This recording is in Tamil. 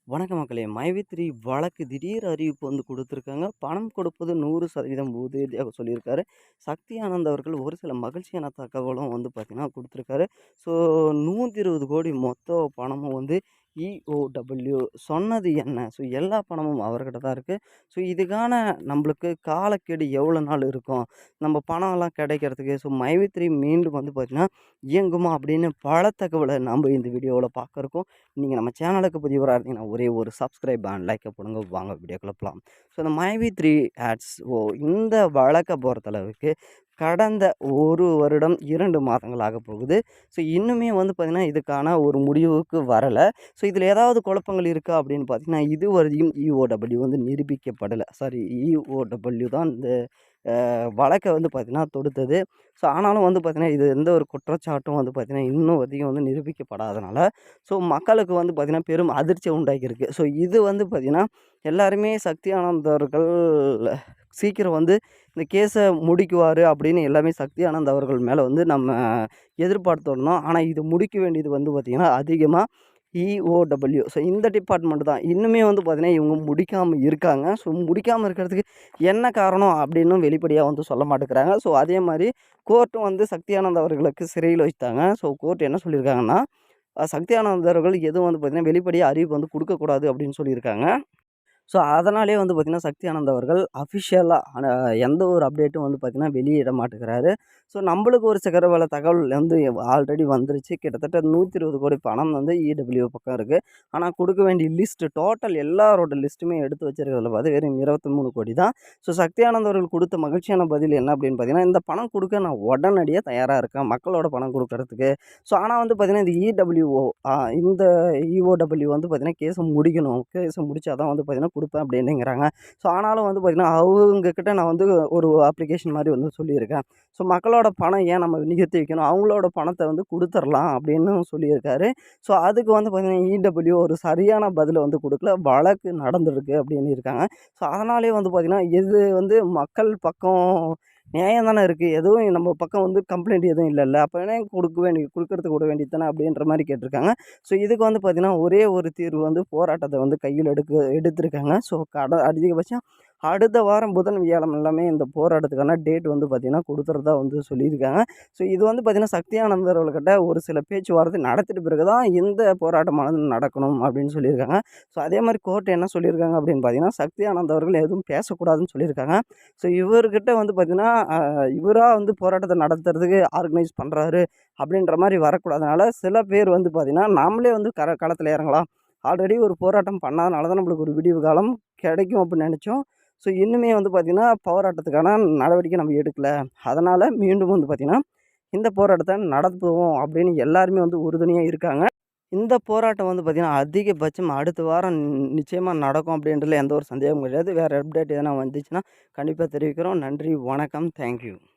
வணக்க மக்களே! மைவி3 வழக்கு திடீர் அறிவிப்பு குடுத்துருக்காங்க. பணம் கொடுப்பது 100% உறுதியாக சொல்லியிருக்காரு. சக்தி ஆனந்த் அவர்கள் ஒரு சில மகிழ்ச்சியான தகவலும் பார்த்தீங்கன்னா குடுத்துருக்காரு. ஸோ 120,00,00,000 மொத்த பணமும் இஓடபிள்யூ சொன்னது என்ன? ஸோ எல்லா பணமும் அவர்கிட்ட தான் இருக்கு. ஸோ இதுக்கான நம்மளுக்கு காலக்கெடு எவ்வளோ நாள் இருக்கும்? நம்ம பணம்லாம் கிடைக்கிறதுக்கு ஸோ மைவி3 மீண்டும் பார்த்தீங்கன்னா இயங்குமா? அப்படின்னு பல தகவல நம்ம இந்த வீடியோவுல பார்க்க இருக்கோம். நீங்க நம்ம சேனலுக்கு புதியவரா இருந்தீங்கன்னா, ஒரே ஒரு சப்ஸ்கிரைப் அண்ட் லைக்க போடுங்க. வாங்க வீடியோக்குள்ள போலாம். ஸோ இந்த மைவி3 ஆட்ஸ் இந்த வழக்க பொறுத்தளவுக்கு கடந்த 1 வருடம் 2 மாதங்கள் ஆகப் போகுது. ஸோ இன்னுமே பார்த்தீங்கன்னா, இதுக்கான ஒரு முடிவுக்கு வரல. ஸோ இதில ஏதாவது குழப்பங்கள் இருக்கா அப்படின்னு பார்த்தீங்கன்னா, இதுவரையும் இஓடபிள்யூ நிரூபிக்கப்படல. சாரி இஓடபிள்யூ தான் இந்த வழக்க பார்த்தீங்கன்னா தொடுத்தது. ஸோ ஆனாலும் பார்த்தீங்கன்னா, இது எந்த ஒரு குற்றச்சாட்டும் பார்த்தீங்கன்னா, இன்னும் அதிகம் நிரூபிக்கப்படாதனால, ஸோ மக்களுக்கு பார்த்தீங்கன்னா, பெரும் அதிர்ச்சிய உண்டாக்கியிருக்கு. ஸோ இது பார்த்தீங்கன்னா, எல்லாருமே சக்தி ஆனந்த் அவர்கள் சீக்கிரம் இந்த கேஸ முடிக்குவாரு அப்படின்னு எல்லாமே சக்தி ஆனந்த் அவர்கள் மேல நம்ம எதிர்பார்த்திருந்தோம். ஆனா இது முடிக்க வேண்டியது பார்த்தீங்கன்னா, அதிகமா இஓடபிள்யூ. ஸோ இந்த டிபார்ட்மெண்ட் தான். இன்னுமே பார்த்தீங்கன்னா, இவங்க முடிக்காம இருக்காங்க. ஸோ முடிக்காம இருக்கிறதுக்கு என்ன காரணம் அப்படின்னும் வெளிப்படையா சொல்ல மாட்டேங்கிறாங்க. ஸோ அதே மாரி கோர்ட்டும் சக்தி ஆனந்த் அவர்களுக்கு சிறையில் வைத்தாங்க. ஸோ கோர்ட் என்ன சொல்லியிருக்காங்கன்னா, சக்தி ஆனந்த் அவர்கள் எதுவும் பார்த்தீங்கன்னா, வெளிப்படையா அறிவிப்பு குடுக்கக்கூடாது அப்படின்னு சொல்லியிருக்காங்க. ஸோ அதனாலேயே பார்த்தீங்கன்னா, சக்தி ஆனந்த் அவர்கள் அஃபிஷியலா எந்த ஒரு அப்டேட்டும் பார்த்தீங்கன்னா, வெளியிட மாட்டேங்கிறாரு. ஸோ நம்மளுக்கு ஒரு சில தகவல் ஆல்ரெடி வந்துருச்சு. கிட்டத்தட்ட 120,00,00,000 பணம் இடபிள்யூ பக்கம் இருக்கு. ஆனா குடுக்க வேண்டிய லிஸ்ட் டோட்டல் எல்லாரோட லிஸ்ட்டுமே எடுத்து வச்சிருக்கிறதுல வெறும் 23,00,00,000 தான். ஸோ சக்தி ஆனந்த் அவர்கள் குடுத்த மகிழ்ச்சியான பதில் என்ன அப்படின்னு பார்த்தீங்கன்னா, இந்த பணம் குடுக்க நான் உடனடியா தயாரா இருக்கேன். மக்களோட பணம் குடுக்கறதுக்கு. ஸோ ஆனா பார்த்தீங்கன்னா, இந்த இடபிள்யூஓ இந்த இஓடபிள்யூ பார்த்தீங்கன்னா, கேஸ முடிக்கணும். கேஸ முடிச்சா தான் பார்த்தீங்கன்னா குடுப்பேன் அப்படின்னுங்கிறாங்க. ஸோ ஆனாலும் பார்த்தீங்கன்னா, அவங்க கிட்ட நான் ஒரு அப்ளிகேஷன் மாரி சொல்லியிருக்கேன். ஸோ மக்களோட பணம் ஏன் நம்ம நிறுத்தி வைக்கணும்? அவங்களோட பணத்த குடுத்துறலாம் அப்படின்னு சொல்லியிருக்காரு. ஸோ அதுக்கு பார்த்தீங்கன்னா, இடபிள்யூ ஒரு சரியான பதில குடுக்கல. வழக்கு நடந்திருக்கு அப்படின்னு இருக்காங்க. ஸோ அதனாலேயே பார்த்தீங்கன்னா, இது மக்கள் பக்கம் நியாயம் தானே இருக்கு. எதுவும் நம்ம பக்கம் கம்ப்ளைண்ட் எதுவும் இல்லல்ல. அப்ப ஏன் குடுக்கறதுக்கு விட வேண்டியது தானே அப்படின்ற மாரி கேட்டிருக்காங்க. ஸோ இதுக்கு பார்த்தீங்கன்னா, ஒரே ஒரு தீர்வு போராட்டத்த கையில் எடுத்திருக்காங்க. ஸோ அதிகபட்சம் அடுத்த வாரம் புதன், வியாழன் எல்லாமே இந்த போராட்டத்துக்கான டேட் பார்த்தீங்கன்னா, குடுத்துறதா சொல்லியிருக்காங்க. ஸோ இது பார்த்தீங்கன்னா, சக்தி ஆனந்த் அவர்கள்கிட்ட ஒரு சில பேச்சுவார்த்தை நடத்திட்ட பிறகு தான் இந்த போராட்டமானது நடக்கணும் அப்படின்னு சொல்லியிருக்காங்க. ஸோ அதே மாரி கோர்ட் என்ன சொல்லியிருக்காங்க அப்படின்னு பார்த்தீங்கன்னா, சக்தி ஆனந்த் அவர்கள் எதுவும் பேசக்கூடாதுன்னு சொல்லியிருக்காங்க. ஸோ இவர்கிட்ட பார்த்தீங்கன்னா, இவரா போராட்டத்த நடத்துறதுக்கு ஆர்கனைஸ் பண்றாரு அப்படின்ற மாரி வரக்கூடாதனால, சில பேர் பார்த்தீங்கன்னா, நாமளே களத்துல இறங்கலாம். ஆல்ரெடி ஒரு போராட்டம் பண்ணாதனால தான் நம்மளுக்கு ஒரு விடிவு காலம் கிடைக்கும் அப்படின்னு நெனச்சோம். ஸோ இன்னுமே பார்த்தீங்கன்னா, போராட்டத்துக்கான நடவடிக்கை நம்ம எடுக்கல. அதனால மீண்டும் பார்த்தீங்கன்னா, இந்த போராட்டத்த நடத்துவோம் அப்படின்னு எல்லாருமே உறுதுணையா இருக்காங்க. இந்த போராட்டம் பார்த்தீங்கன்னா, அதிகபட்சம் அடுத்த வாரம் நிச்சயமா நடக்கும் அப்படின்றதுல எந்த ஒரு சந்தேகமும் கிடையாது. வேற அப்டேட் எதனா வந்துச்சுன்னா, கண்டிப்பா தெரிவிக்கிறோம். நன்றி, வணக்கம். Thank you.